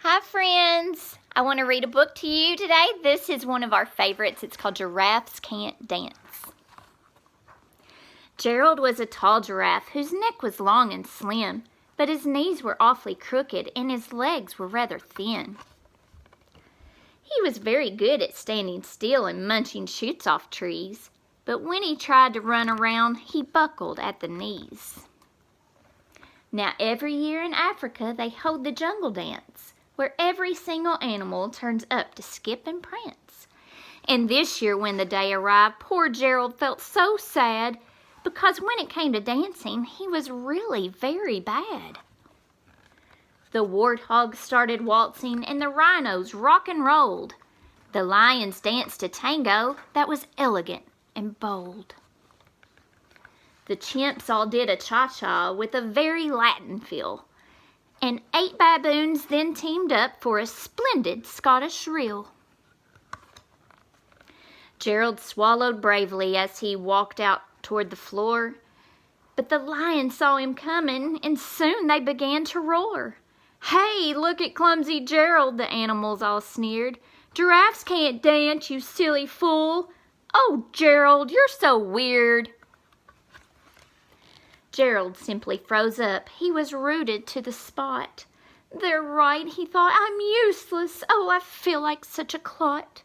Hi friends, I want to read a book to you today. This is one of our favorites. It's called Giraffes Can't Dance. Gerald was a tall giraffe whose neck was long and slim, but his knees were awfully crooked and his legs were rather thin. He was very good at standing still and munching shoots off trees, but when he tried to run around, he buckled at the knees. Now every year in Africa they hold the jungle dance, where every single animal turns up to skip and prance. And this year when the day arrived, poor Gerald felt so sad because when it came to dancing, he was really very bad. The warthogs started waltzing and the rhinos rock and rolled. The lions danced a tango that was elegant and bold. The chimps all did a cha-cha with a very Latin feel. And 8 baboons then teamed up for a splendid Scottish reel. Gerald swallowed bravely as he walked out toward the floor, but the lions saw him coming and soon they began to roar. "Hey, look at clumsy Gerald," the animals all sneered. "Giraffes can't dance, you silly fool. Oh, Gerald, you're so weird." Gerald simply froze up. He was rooted to the spot. "They're right," he thought. "I'm useless. Oh, I feel like such a clot."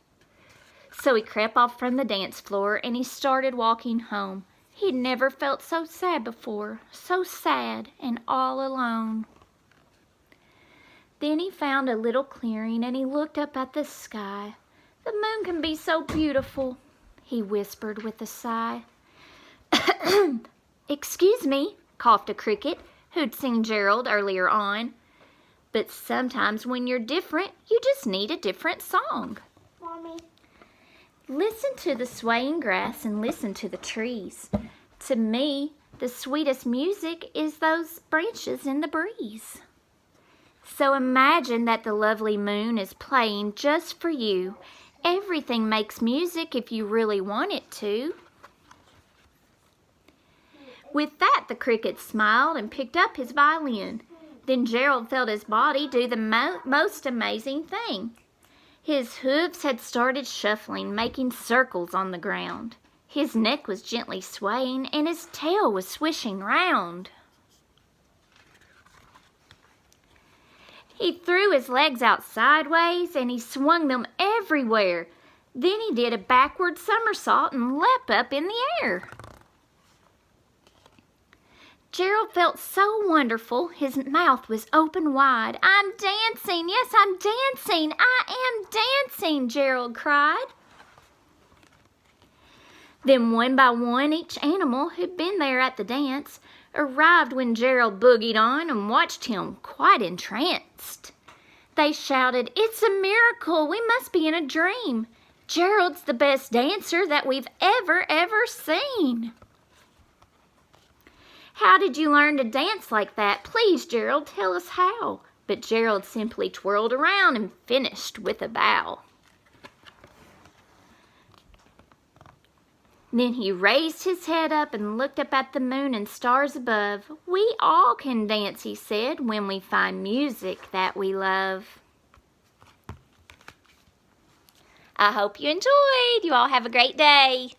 So he crept off from the dance floor and he started walking home. He'd never felt so sad before, so sad and all alone. Then he found a little clearing and he looked up at the sky. "The moon can be so beautiful," he whispered with a sigh. "Excuse me," coughed a cricket who'd seen Gerald earlier on. "But sometimes when you're different, you just need a different song." Mommy. Listen to the swaying grass and listen to the trees. To me, the sweetest music is those branches in the breeze. So imagine that the lovely moon is playing just for you. Everything makes music if you really want it to. With that, the cricket smiled and picked up his violin. Then Gerald felt his body do the most amazing thing. His hooves had started shuffling, making circles on the ground. His neck was gently swaying and his tail was swishing round. He threw his legs out sideways and he swung them everywhere. Then he did a backward somersault and leapt up in the air. Gerald felt so wonderful, his mouth was open wide. "I'm dancing, yes, I'm dancing, I am dancing," Gerald cried. Then one by one, each animal who'd been there at the dance arrived when Gerald boogied on and watched him quite entranced. They shouted, "It's a miracle, we must be in a dream. Gerald's the best dancer that we've ever seen." "How did you learn to dance like that? Please, Gerald, tell us how." But Gerald simply twirled around and finished with a bow. Then he raised his head up and looked up at the moon and stars above. "We all can dance," he said, "when we find music that we love." I hope you enjoyed. You all have a great day.